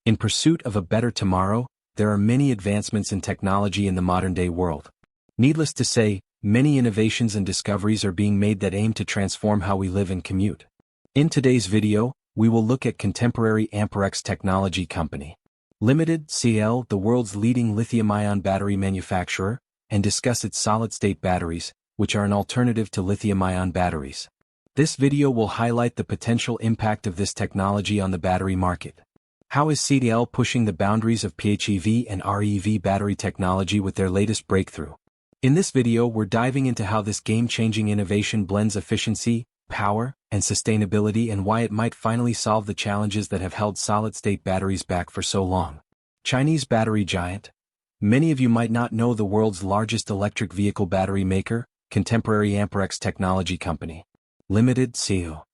In pursuit of a better tomorrow, there are many advancements in technology in the modern-day world. Needless to say, many innovations and discoveries are being made that aim to transform how we live and commute. In today's video, we will look at contemporary Amperex Technology Company Limited (CATL), the world's leading lithium-ion battery manufacturer, and discuss its solid-state batteries, which are an alternative to lithium-ion batteries. This video will highlight the potential impact of this technology on the battery market. How is CATL pushing the boundaries of PHEV and REV battery technology with their latest breakthrough? In this video, we're diving into how this game-changing innovation blends efficiency, power, and sustainability, and why it might finally solve the challenges that have held solid-state batteries back for so long. Chinese battery giant. Many of you might not know the world's largest electric vehicle battery maker, contemporary Amperex Technology Company Limited (CATL).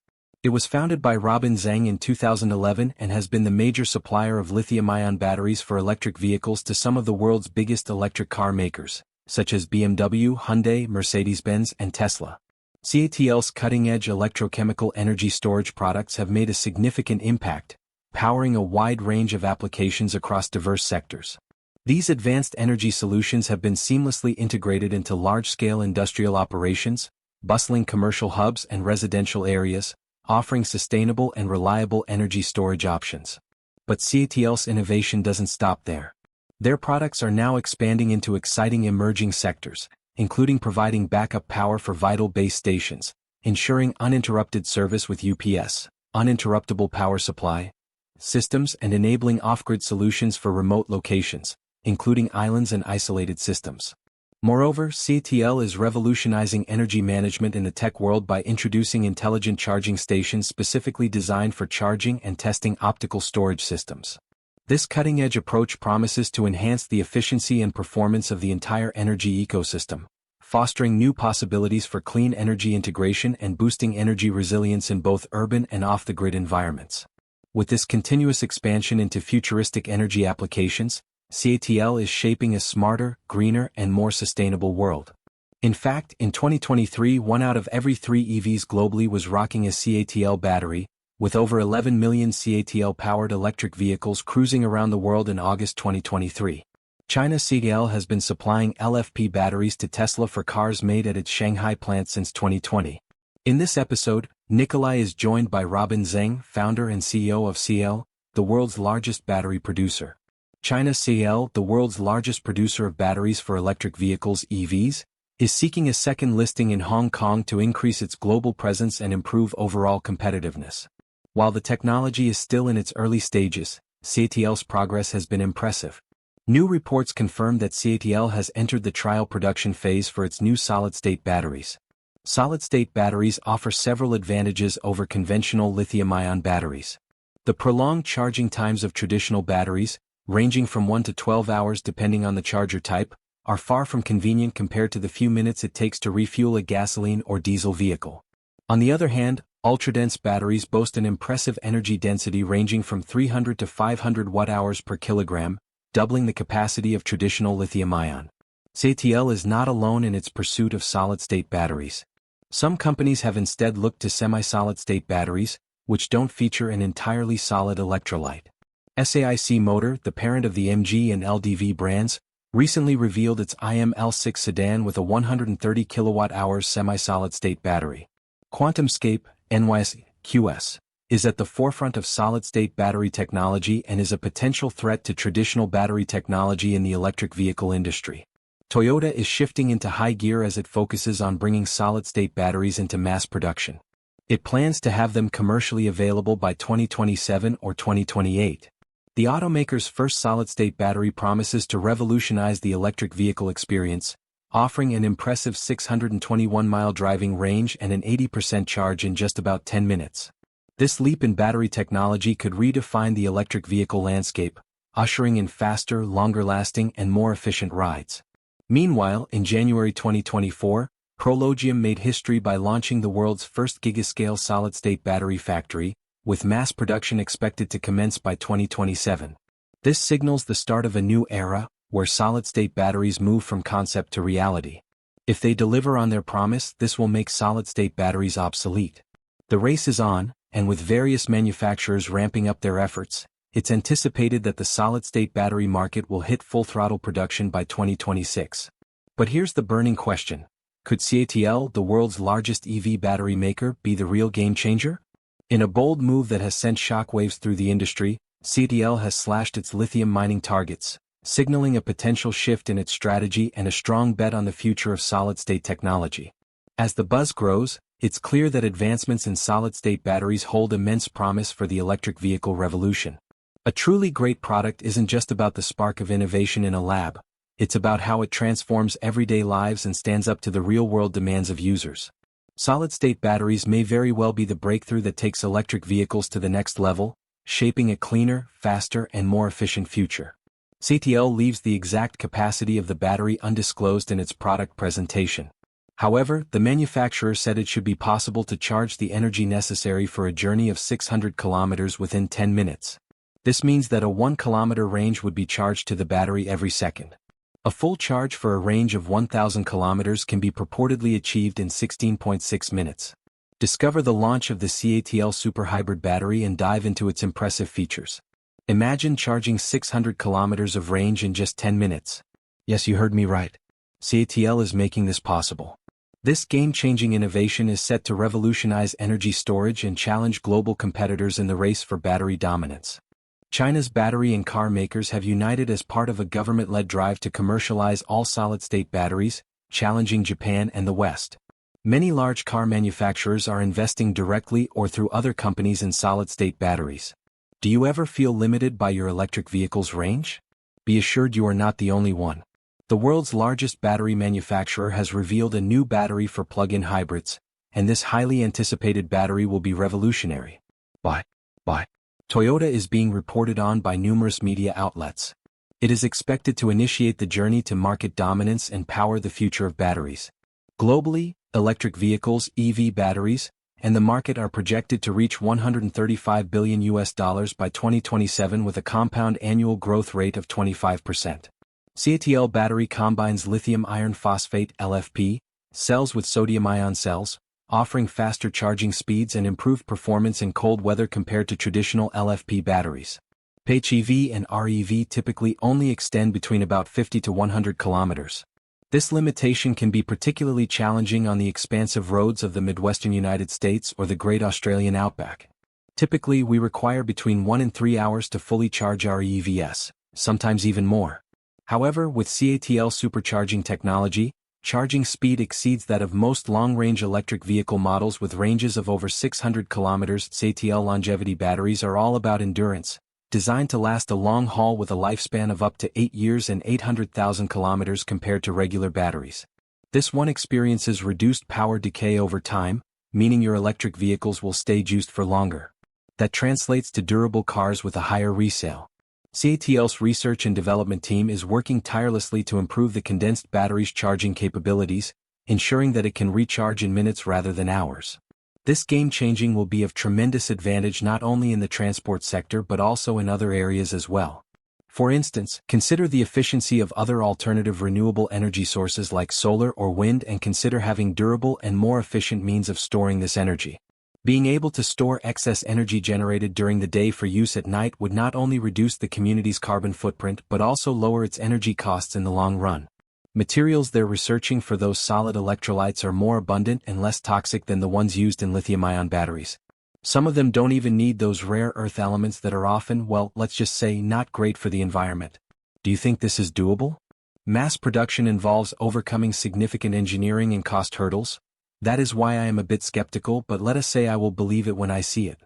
It was founded by Robin Zhang in 2011 and has been the major supplier of lithium-ion batteries for electric vehicles to some of the world's biggest electric car makers, such as BMW, Hyundai, Mercedes-Benz, and Tesla. CATL's cutting-edge electrochemical energy storage products have made a significant impact, powering a wide range of applications across diverse sectors. These advanced energy solutions have been seamlessly integrated into large-scale industrial operations, bustling commercial hubs, and residential areas, offering sustainable and reliable energy storage options. But CATL's innovation doesn't stop there. Their products are now expanding into exciting emerging sectors, including providing backup power for vital base stations, ensuring uninterrupted service with UPS, uninterruptible power supply systems, and enabling off-grid solutions for remote locations, including islands and isolated systems. Moreover, CATL is revolutionizing energy management in the tech world by introducing intelligent charging stations specifically designed for charging and testing optical storage systems. This cutting-edge approach promises to enhance the efficiency and performance of the entire energy ecosystem, fostering new possibilities for clean energy integration and boosting energy resilience in both urban and off-the-grid environments. With this continuous expansion into futuristic energy applications, CATL is shaping a smarter, greener, and more sustainable world. In fact, in 2023, 1 out of every 3 EVs globally was rocking a CATL battery, with over 11 million CATL-powered electric vehicles cruising around the world in August 2023. China CATL has been supplying LFP batteries to Tesla for cars made at its Shanghai plant since 2020. In this episode, Nikolai is joined by Robin Zhang, founder and CEO of CATL, the world's largest battery producer. China CATL, the world's largest producer of batteries for electric vehicles (EVs), is seeking a second listing in Hong Kong to increase its global presence and improve overall competitiveness. While the technology is still in its early stages, CATL's progress has been impressive. New reports confirm that CATL has entered the trial production phase for its new solid-state batteries. Solid-state batteries offer several advantages over conventional lithium-ion batteries. The prolonged charging times of traditional batteries, ranging from 1 to 12 hours depending on the charger type, are far from convenient compared to the few minutes it takes to refuel a gasoline or diesel vehicle. On the other hand, ultra-dense batteries boast an impressive energy density ranging from 300 to 500 watt-hours per kilogram, doubling the capacity of traditional lithium-ion. CATL is not alone in its pursuit of solid-state batteries. Some companies have instead looked to semi-solid-state batteries, which don't feature an entirely solid electrolyte. SAIC Motor, the parent of the MG and LDV brands, recently revealed its IM-L6 sedan with a 130 kWh semi-solid-state battery. QuantumScape, NYSE, QS, is at the forefront of solid-state battery technology and is a potential threat to traditional battery technology in the electric vehicle industry. Toyota is shifting into high gear as it focuses on bringing solid-state batteries into mass production. It plans to have them commercially available by 2027 or 2028. The automaker's first solid-state battery promises to revolutionize the electric vehicle experience, offering an impressive 621-mile driving range and an 80% charge in just about 10 minutes. This leap in battery technology could redefine the electric vehicle landscape, ushering in faster, longer-lasting, and more efficient rides. Meanwhile, in January 2024, Prologium made history by launching the world's first gigascale solid-state battery factory, with mass production expected to commence by 2027. This signals the start of a new era, where solid-state batteries move from concept to reality. If they deliver on their promise, this will make solid-state batteries obsolete. The race is on, and with various manufacturers ramping up their efforts, It's anticipated that the solid-state battery market will hit full throttle production by 2026. But here's the burning question. Could CATL, the world's largest EV battery maker, be the real game changer? In a bold move that has sent shockwaves through the industry, CATL has slashed its lithium mining targets, signaling a potential shift in its strategy and a strong bet on the future of solid-state technology. As the buzz grows, it's clear that advancements in solid-state batteries hold immense promise for the electric vehicle revolution. A truly great product isn't just about the spark of innovation in a lab, it's about how it transforms everyday lives and stands up to the real-world demands of users. Solid-state batteries may very well be the breakthrough that takes electric vehicles to the next level, shaping a cleaner, faster, and more efficient future. CATL leaves the exact capacity of the battery undisclosed in its product presentation. However, the manufacturer said it should be possible to charge the energy necessary for a journey of 600 kilometers within 10 minutes. This means that a 1-kilometer range would be charged to the battery every second. A full charge for a range of 1,000 kilometers can be purportedly achieved in 16.6 minutes. Discover the launch of the CATL Super Hybrid battery and dive into its impressive features. Imagine charging 600 kilometers of range in just 10 minutes. Yes, you heard me right. CATL is making this possible. This game-changing innovation is set to revolutionize energy storage and challenge global competitors in the race for battery dominance. China's battery and car makers have united as part of a government-led drive to commercialize all solid-state batteries, challenging Japan and the West. Many large car manufacturers are investing directly or through other companies in solid-state batteries. Do you ever feel limited by your electric vehicle's range? Be assured you are not the only one. The world's largest battery manufacturer has revealed a new battery for plug-in hybrids, and this highly anticipated battery will be revolutionary. Why? Toyota is being reported on by numerous media outlets. It is expected to initiate the journey to market dominance and power the future of batteries. Globally, electric vehicles, EV batteries, and the market are projected to reach $135 billion by 2027 with a compound annual growth rate of 25%. CATL battery combines lithium iron phosphate (LFP) cells with sodium-ion cells, offering faster charging speeds and improved performance in cold weather compared to traditional LFP batteries. PHEV and REV typically only extend between about 50 to 100 kilometers. This limitation can be particularly challenging on the expansive roads of the Midwestern United States or the Great Australian Outback. Typically, we require between 1 and 3 hours to fully charge our EVs, sometimes even more. However, with CATL supercharging technology, charging speed exceeds that of most long-range electric vehicle models with ranges of over 600 kilometers. CATL longevity batteries are all about endurance, designed to last a long haul with a lifespan of up to 8 years and 800,000 kilometers compared to regular batteries. This one experiences reduced power decay over time, meaning your electric vehicles will stay juiced for longer. That translates to durable cars with a higher resale. CATL's research and development team is working tirelessly to improve the condensed battery's charging capabilities, ensuring that it can recharge in minutes rather than hours. This game-changing will be of tremendous advantage not only in the transport sector but also in other areas as well. For instance, consider the efficiency of other alternative renewable energy sources like solar or wind and consider having durable and more efficient means of storing this energy. Being able to store excess energy generated during the day for use at night would not only reduce the community's carbon footprint but also lower its energy costs in the long run. Materials they're researching for those solid electrolytes are more abundant and less toxic than the ones used in lithium-ion batteries. Some of them don't even need those rare earth elements that are often, well, let's just say, not great for the environment. Do you think this is doable? Mass production involves overcoming significant engineering and cost hurdles. That is why I am a bit skeptical, but let us say I will believe it when I see it.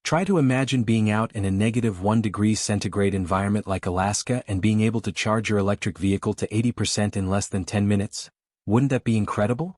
Try to imagine being out in a -1 degrees centigrade environment like Alaska and being able to charge your electric vehicle to 80% in less than 10 minutes. Wouldn't that be incredible?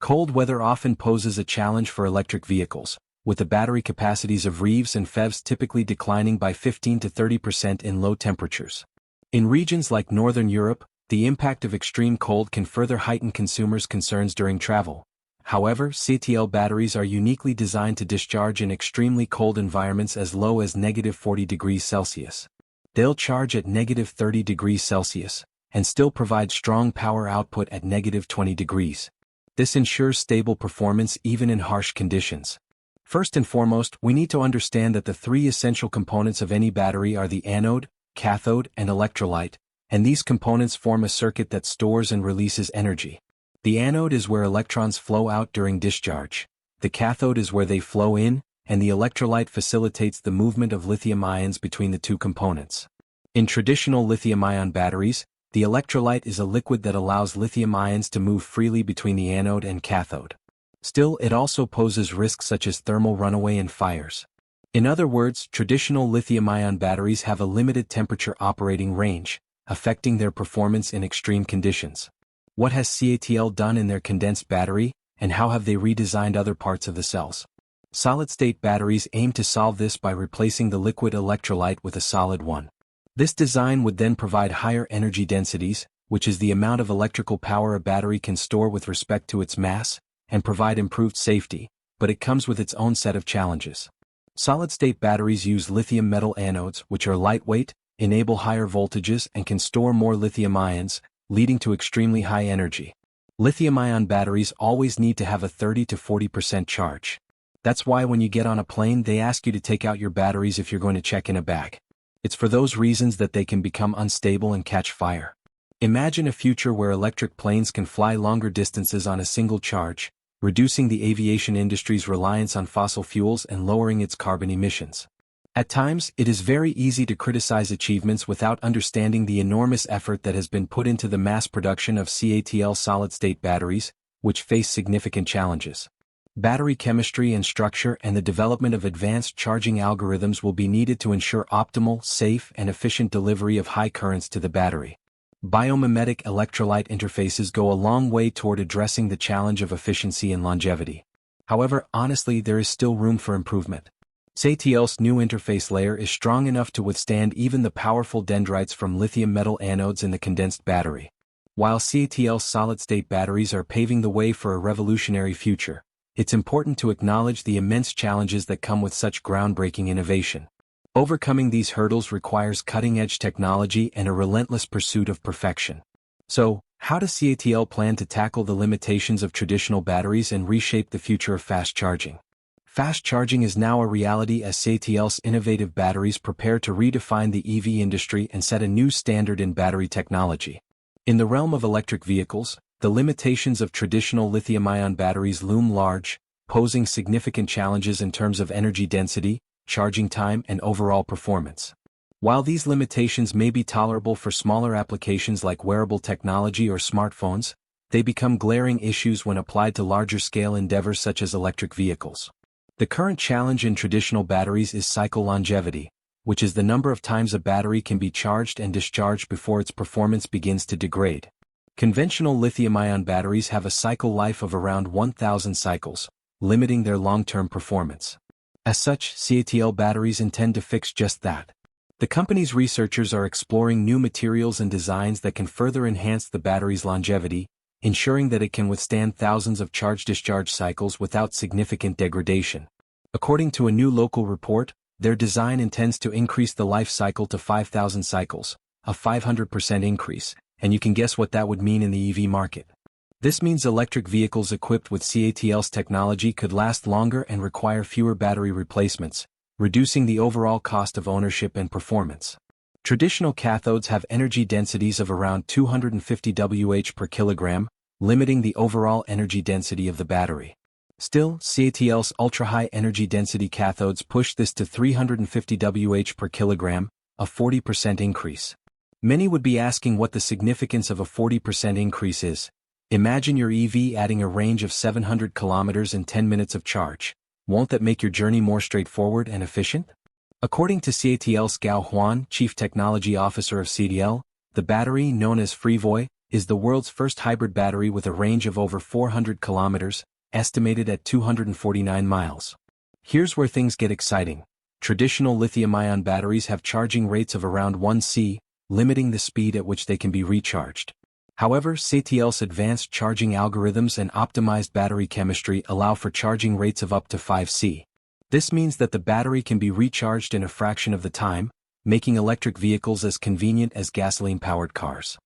Cold weather often poses a challenge for electric vehicles, with the battery capacities of REVs and PHEVs typically declining by 15 to 30% in low temperatures. In regions like Northern Europe, the impact of extreme cold can further heighten consumers' concerns during travel. However, CATL batteries are uniquely designed to discharge in extremely cold environments as low as -40 degrees Celsius. They'll charge at -30 degrees Celsius, and still provide strong power output at -20 degrees. This ensures stable performance even in harsh conditions. First and foremost, we need to understand that the three essential components of any battery are the anode, cathode, and electrolyte, and these components form a circuit that stores and releases energy. The anode is where electrons flow out during discharge. The cathode is where they flow in, and the electrolyte facilitates the movement of lithium ions between the two components. In traditional lithium-ion batteries, the electrolyte is a liquid that allows lithium ions to move freely between the anode and cathode. Still, it also poses risks such as thermal runaway and fires. In other words, traditional lithium-ion batteries have a limited temperature operating range, affecting their performance in extreme conditions. What has CATL done in their condensed battery, and how have they redesigned other parts of the cells? Solid-state batteries aim to solve this by replacing the liquid electrolyte with a solid one. This design would then provide higher energy densities, which is the amount of electrical power a battery can store with respect to its mass, and provide improved safety, but it comes with its own set of challenges. Solid-state batteries use lithium metal anodes, which are lightweight, enable higher voltages, and can store more lithium ions, leading to extremely high energy. Lithium-ion batteries always need to have a 30 to 40% charge. That's why when you get on a plane they ask you to take out your batteries if you're going to check in a bag. It's for those reasons that they can become unstable and catch fire. Imagine a future where electric planes can fly longer distances on a single charge, reducing the aviation industry's reliance on fossil fuels and lowering its carbon emissions. At times, it is very easy to criticize achievements without understanding the enormous effort that has been put into the mass production of CATL solid-state batteries, which face significant challenges. Battery chemistry and structure and the development of advanced charging algorithms will be needed to ensure optimal, safe, and efficient delivery of high currents to the battery. Biomimetic electrolyte interfaces go a long way toward addressing the challenge of efficiency and longevity. However, honestly, there is still room for improvement. CATL's new interface layer is strong enough to withstand even the powerful dendrites from lithium metal anodes in the condensed battery. While CATL's solid-state batteries are paving the way for a revolutionary future, it's important to acknowledge the immense challenges that come with such groundbreaking innovation. Overcoming these hurdles requires cutting-edge technology and a relentless pursuit of perfection. So, how does CATL plan to tackle the limitations of traditional batteries and reshape the future of fast charging? Fast charging is now a reality as CATL's innovative batteries prepare to redefine the EV industry and set a new standard in battery technology. In the realm of electric vehicles, the limitations of traditional lithium-ion batteries loom large, posing significant challenges in terms of energy density, charging time, and overall performance. While these limitations may be tolerable for smaller applications like wearable technology or smartphones, they become glaring issues when applied to larger-scale endeavors such as electric vehicles. The current challenge in traditional batteries is cycle longevity, which is the number of times a battery can be charged and discharged before its performance begins to degrade. Conventional lithium-ion batteries have a cycle life of around 1,000 cycles, limiting their long-term performance. As such, CATL batteries intend to fix just that. The company's researchers are exploring new materials and designs that can further enhance the battery's longevity, ensuring that it can withstand thousands of charge-discharge cycles without significant degradation. According to a new local report, their design intends to increase the life cycle to 5,000 cycles, a 500% increase, and you can guess what that would mean in the EV market. This means electric vehicles equipped with CATL's technology could last longer and require fewer battery replacements, reducing the overall cost of ownership and performance. Traditional cathodes have energy densities of around 250 Wh per kilogram, limiting the overall energy density of the battery. Still, CATL's ultra-high energy density cathodes push this to 350 Wh per kilogram, a 40% increase. Many would be asking what the significance of a 40% increase is. Imagine your EV adding a range of 700 kilometers in 10 minutes of charge. Won't that make your journey more straightforward and efficient? According to CATL's Gao Huan, Chief Technology Officer of CATL, the battery, known as Freevoy, is the world's first hybrid battery with a range of over 400 kilometers, estimated at 249 miles. Here's where things get exciting. Traditional lithium-ion batteries have charging rates of around 1C, limiting the speed at which they can be recharged. However, CATL's advanced charging algorithms and optimized battery chemistry allow for charging rates of up to 5C. This means that the battery can be recharged in a fraction of the time, making electric vehicles as convenient as gasoline-powered cars.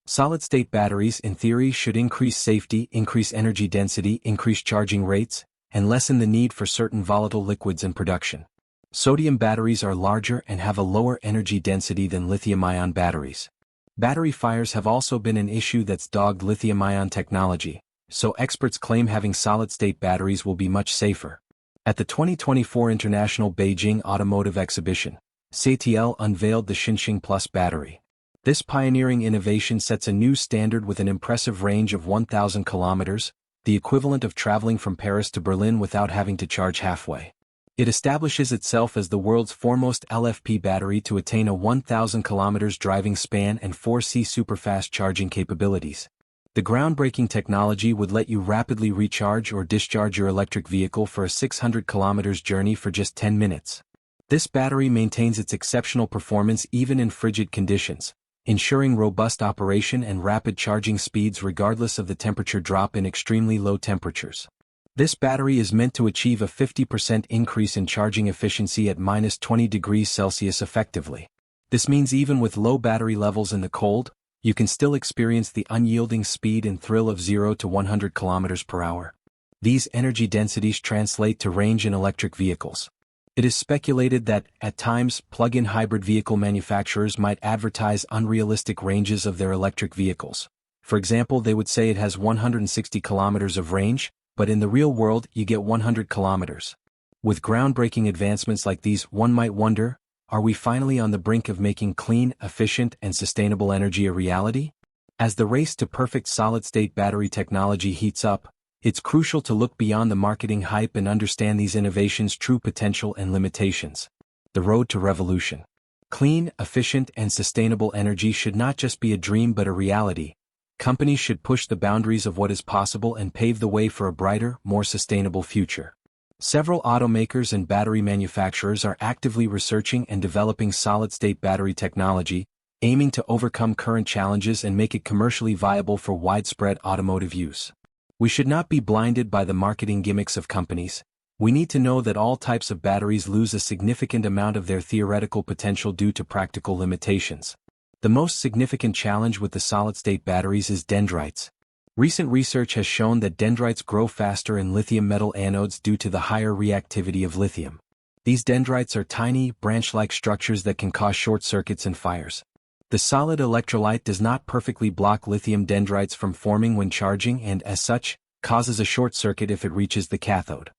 Solid-state batteries, in theory, should increase safety, increase energy density, increase charging rates, and lessen the need for certain volatile liquids in production. Sodium batteries are larger and have a lower energy density than lithium-ion batteries. Battery fires have also been an issue that's dogged lithium-ion technology, so experts claim having solid-state batteries will be much safer. At the 2024 International Beijing Automotive Exhibition, CATL unveiled the Xinxing Plus battery. This pioneering innovation sets a new standard with an impressive range of 1,000 kilometers, the equivalent of traveling from Paris to Berlin without having to charge halfway. It establishes itself as the world's foremost LFP battery to attain a 1,000 kilometers driving span and 4C superfast charging capabilities. The groundbreaking technology would let you rapidly recharge or discharge your electric vehicle for a 600 kilometers journey for just 10 minutes. This battery maintains its exceptional performance even in frigid conditions, ensuring robust operation and rapid charging speeds regardless of the temperature drop in extremely low temperatures. This battery is meant to achieve a 50% increase in charging efficiency at -20 degrees Celsius effectively. This means even with low battery levels in the cold, you can still experience the unyielding speed and thrill of 0 to 100 km per hour. These energy densities translate to range in electric vehicles. It is speculated that, at times, plug-in hybrid vehicle manufacturers might advertise unrealistic ranges of their electric vehicles. For example, they would say it has 160 kilometers of range, but in the real world you get 100 kilometers. With groundbreaking advancements like these, one might wonder, are we finally on the brink of making clean, efficient, and sustainable energy a reality? As the race to perfect solid-state battery technology heats up, it's crucial to look beyond the marketing hype and understand these innovations' true potential and limitations. The road to revolution. Clean, efficient, and sustainable energy should not just be a dream but a reality. Companies should push the boundaries of what is possible and pave the way for a brighter, more sustainable future. Several automakers and battery manufacturers are actively researching and developing solid-state battery technology, aiming to overcome current challenges and make it commercially viable for widespread automotive use. We should not be blinded by the marketing gimmicks of companies. We need to know that all types of batteries lose a significant amount of their theoretical potential due to practical limitations. The most significant challenge with the solid-state batteries is dendrites. Recent research has shown that dendrites grow faster in lithium metal anodes due to the higher reactivity of lithium. These dendrites are tiny, branch-like structures that can cause short circuits and fires. The solid electrolyte does not perfectly block lithium dendrites from forming when charging and, as such, causes a short circuit if it reaches the cathode.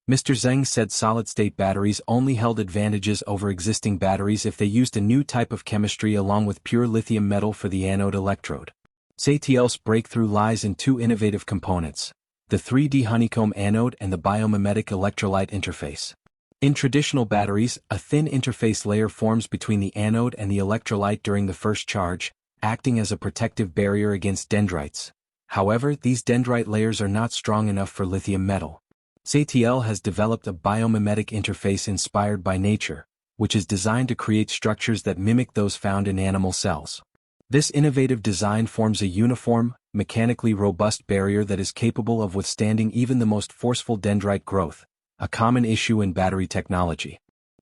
Mr. Zheng said solid-state batteries only held advantages over existing batteries if they used a new type of chemistry along with pure lithium metal for the anode electrode. CATL's breakthrough lies in two innovative components: the 3D honeycomb anode and the biomimetic electrolyte interface. In traditional batteries, a thin interface layer forms between the anode and the electrolyte during the first charge, acting as a protective barrier against dendrites. However, these dendrite layers are not strong enough for lithium metal. CATL has developed a biomimetic interface inspired by nature, which is designed to create structures that mimic those found in animal cells. This innovative design forms a uniform, mechanically robust barrier that is capable of withstanding even the most forceful dendrite growth, a common issue in battery technology.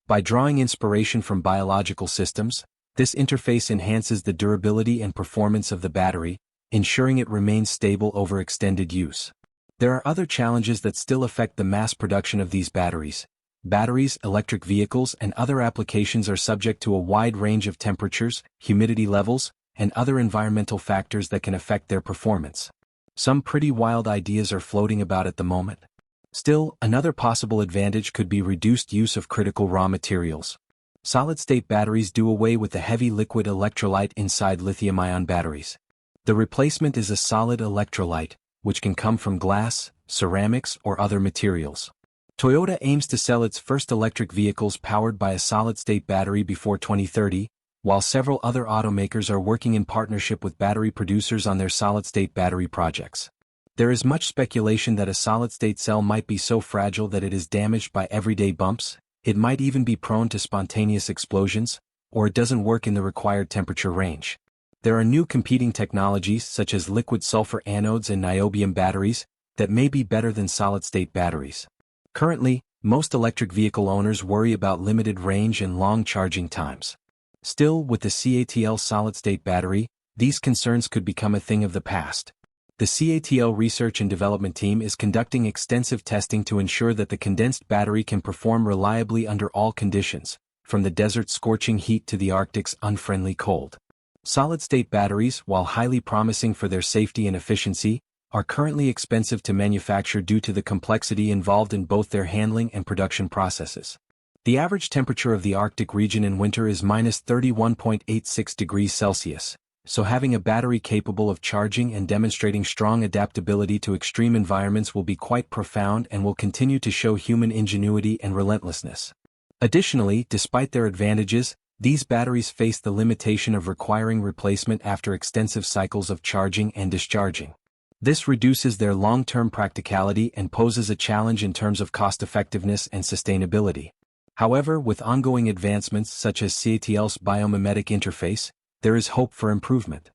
By drawing inspiration from biological systems, this interface enhances the durability and performance of the battery, ensuring it remains stable over extended use. There are other challenges that still affect the mass production of these batteries. Batteries, electric vehicles, and other applications are subject to a wide range of temperatures, humidity levels, and other environmental factors that can affect their performance. Some pretty wild ideas are floating about at the moment. Still, another possible advantage could be reduced use of critical raw materials. Solid-state batteries do away with the heavy liquid electrolyte inside lithium-ion batteries. The replacement is a solid electrolyte, which can come from glass, ceramics, or other materials. Toyota aims to sell its first electric vehicles powered by a solid-state battery before 2030, while several other automakers are working in partnership with battery producers on their solid-state battery projects. There is much speculation that a solid-state cell might be so fragile that it is damaged by everyday bumps, it might even be prone to spontaneous explosions, or it doesn't work in the required temperature range. There are new competing technologies such as liquid sulfur anodes and niobium batteries that may be better than solid-state batteries. Currently, most electric vehicle owners worry about limited range and long charging times. Still, with the CATL solid-state battery, these concerns could become a thing of the past. The CATL research and development team is conducting extensive testing to ensure that the condensed battery can perform reliably under all conditions, from the desert's scorching heat to the Arctic's unfriendly cold. Solid-state batteries, while highly promising for their safety and efficiency, are currently expensive to manufacture due to the complexity involved in both their handling and production processes. The average temperature of the Arctic region in winter is -31.86 degrees Celsius, so having a battery capable of charging and demonstrating strong adaptability to extreme environments will be quite profound and will continue to show human ingenuity and relentlessness. Additionally, despite their advantages, these batteries face the limitation of requiring replacement after extensive cycles of charging and discharging. This reduces their long-term practicality and poses a challenge in terms of cost-effectiveness and sustainability. However, with ongoing advancements such as CATL's biomimetic interface, there is hope for improvement.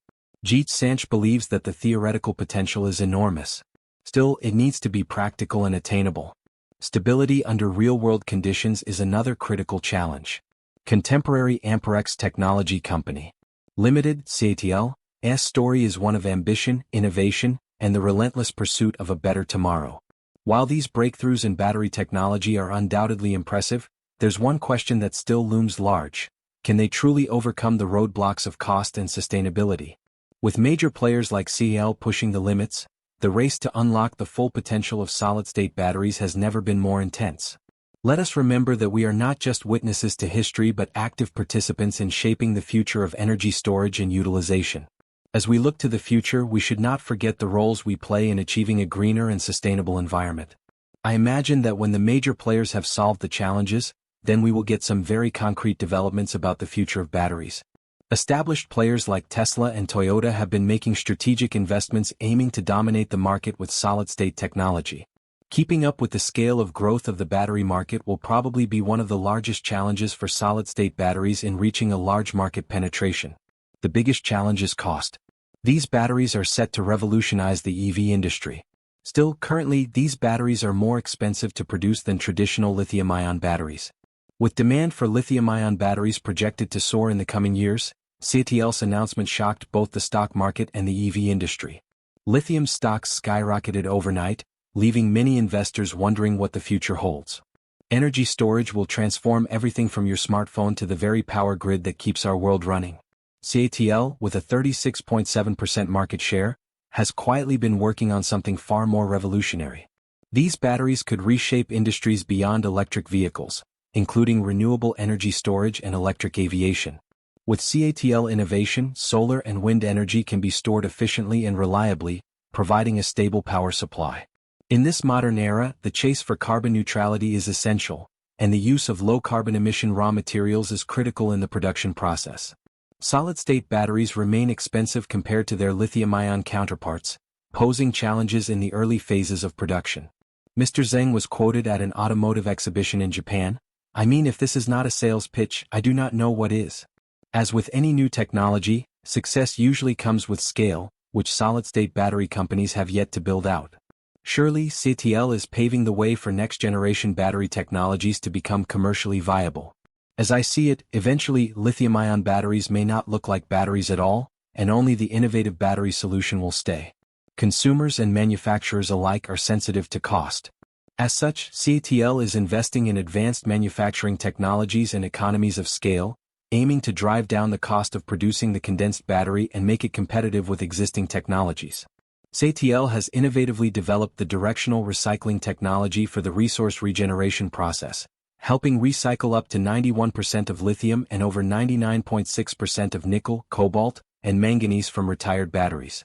Jeet Sanch believes that the theoretical potential is enormous. Still, it needs to be practical and attainable. Stability under real-world conditions is another critical challenge. Contemporary Amperex Technology Company Limited, CATL's story is one of ambition, innovation, and the relentless pursuit of a better tomorrow. While these breakthroughs in battery technology are undoubtedly impressive, there's one question that still looms large. Can they truly overcome the roadblocks of cost and sustainability? With major players like CATL pushing the limits, the race to unlock the full potential of solid-state batteries has never been more intense. Let us remember that we are not just witnesses to history but active participants in shaping the future of energy storage and utilization. As we look to the future, we should not forget the roles we play in achieving a greener and sustainable environment. I imagine that when the major players have solved the challenges, then we will get some very concrete developments about the future of batteries. Established players like Tesla and Toyota have been making strategic investments aiming to dominate the market with solid-state technology. Keeping up with the scale of growth of the battery market will probably be one of the largest challenges for solid-state batteries in reaching a large market penetration. The biggest challenge is cost. These batteries are set to revolutionize the EV industry. Still, currently, these batteries are more expensive to produce than traditional lithium-ion batteries. With demand for lithium-ion batteries projected to soar in the coming years, CATL's announcement shocked both the stock market and the EV industry. Lithium stocks skyrocketed overnight, leaving many investors wondering what the future holds. Energy storage will transform everything from your smartphone to the very power grid that keeps our world running. CATL, with a 36.7% market share, has quietly been working on something far more revolutionary. These batteries could reshape industries beyond electric vehicles, including renewable energy storage and electric aviation. With CATL innovation, solar and wind energy can be stored efficiently and reliably, providing a stable power supply. In this modern era, the chase for carbon neutrality is essential, and the use of low-carbon emission raw materials is critical in the production process. Solid-state batteries remain expensive compared to their lithium-ion counterparts, posing challenges in the early phases of production. Mr. Zheng was quoted at an automotive exhibition in Japan. "I mean, if this is not a sales pitch, I do not know what is." As with any new technology, success usually comes with scale, which solid-state battery companies have yet to build out. Surely, CATL is paving the way for next-generation battery technologies to become commercially viable. As I see it, eventually, lithium-ion batteries may not look like batteries at all, and only the innovative battery solution will stay. Consumers and manufacturers alike are sensitive to cost. As such, CATL is investing in advanced manufacturing technologies and economies of scale, aiming to drive down the cost of producing the condensed battery and make it competitive with existing technologies. CATL has innovatively developed the directional recycling technology for the resource regeneration process, helping recycle up to 91% of lithium and over 99.6% of nickel, cobalt, and manganese from retired batteries.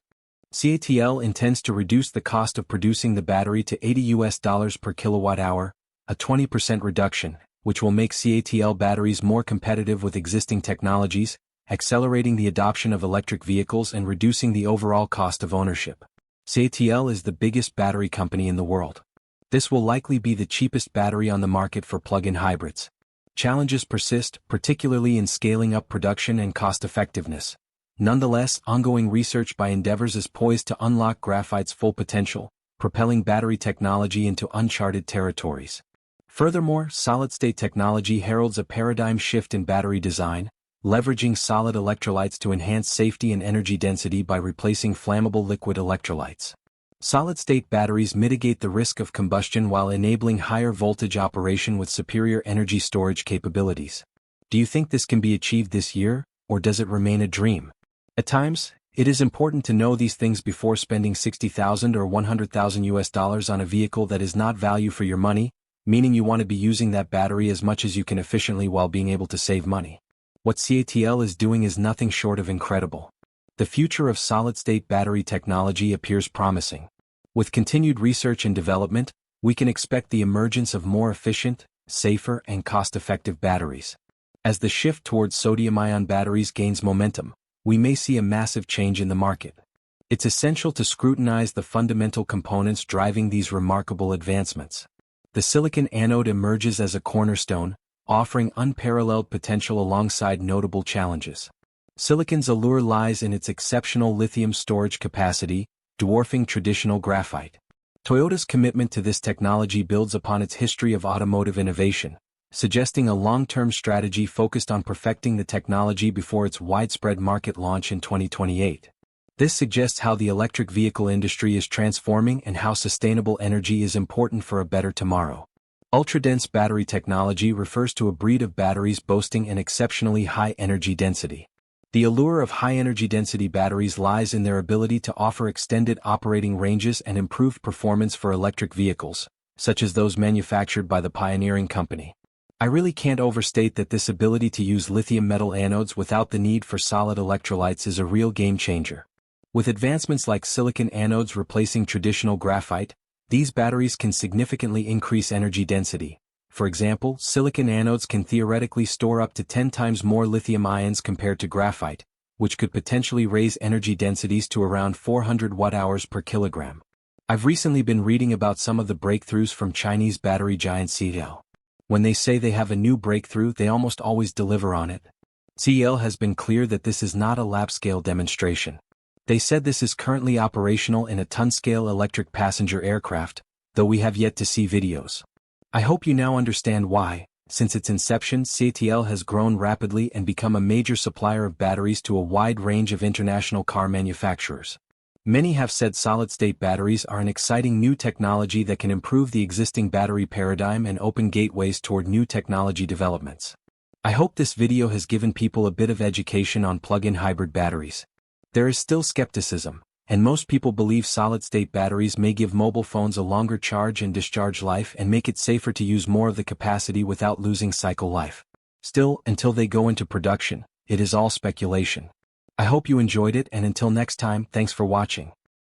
CATL intends to reduce the cost of producing the battery to $80 per kilowatt-hour, a 20% reduction, which will make CATL batteries more competitive with existing technologies, accelerating the adoption of electric vehicles and reducing the overall cost of ownership. CATL is the biggest battery company in the world. This will likely be the cheapest battery on the market for plug-in hybrids. Challenges persist, particularly in scaling up production and cost-effectiveness. Nonetheless, ongoing research by Endeavors is poised to unlock graphite's full potential, propelling battery technology into uncharted territories. Furthermore, solid-state technology heralds a paradigm shift in battery design, leveraging solid electrolytes to enhance safety and energy density by replacing flammable liquid electrolytes. Solid-state batteries mitigate the risk of combustion while enabling higher voltage operation with superior energy storage capabilities. Do you think this can be achieved this year, or does it remain a dream? At times, it is important to know these things before spending $60,000 or $100,000 on a vehicle that is not value for your money, meaning you want to be using that battery as much as you can efficiently while being able to save money. What CATL is doing is nothing short of incredible. The future of solid-state battery technology appears promising. With continued research and development, we can expect the emergence of more efficient, safer, and cost-effective batteries. As the shift towards sodium-ion batteries gains momentum, we may see a massive change in the market. It's essential to scrutinize the fundamental components driving these remarkable advancements. The silicon anode emerges as a cornerstone, offering unparalleled potential alongside notable challenges. Silicon's allure lies in its exceptional lithium storage capacity, dwarfing traditional graphite. Toyota's commitment to this technology builds upon its history of automotive innovation, suggesting a long-term strategy focused on perfecting the technology before its widespread market launch in 2028. This suggests how the electric vehicle industry is transforming and how sustainable energy is important for a better tomorrow. Ultra-dense battery technology refers to a breed of batteries boasting an exceptionally high energy density. The allure of high-energy density batteries lies in their ability to offer extended operating ranges and improved performance for electric vehicles, such as those manufactured by the pioneering company. I really can't overstate that this ability to use lithium metal anodes without the need for solid electrolytes is a real game-changer. With advancements like silicon anodes replacing traditional graphite, these batteries can significantly increase energy density. For example, silicon anodes can theoretically store up to 10 times more lithium ions compared to graphite, which could potentially raise energy densities to around 400 watt-hours per kilogram. I've recently been reading about some of the breakthroughs from Chinese battery giant CATL. When they say they have a new breakthrough, they almost always deliver on it. CATL has been clear that this is not a lab-scale demonstration. They said this is currently operational in a ton-scale electric passenger aircraft, though we have yet to see videos. I hope you now understand why, since its inception, CATL has grown rapidly and become a major supplier of batteries to a wide range of international car manufacturers. Many have said solid-state batteries are an exciting new technology that can improve the existing battery paradigm and open gateways toward new technology developments. I hope this video has given people a bit of education on plug-in hybrid batteries. There is still skepticism, and most people believe solid-state batteries may give mobile phones a longer charge and discharge life and make it safer to use more of the capacity without losing cycle life. Still, until they go into production, it is all speculation. I hope you enjoyed it, and until next time, thanks for watching.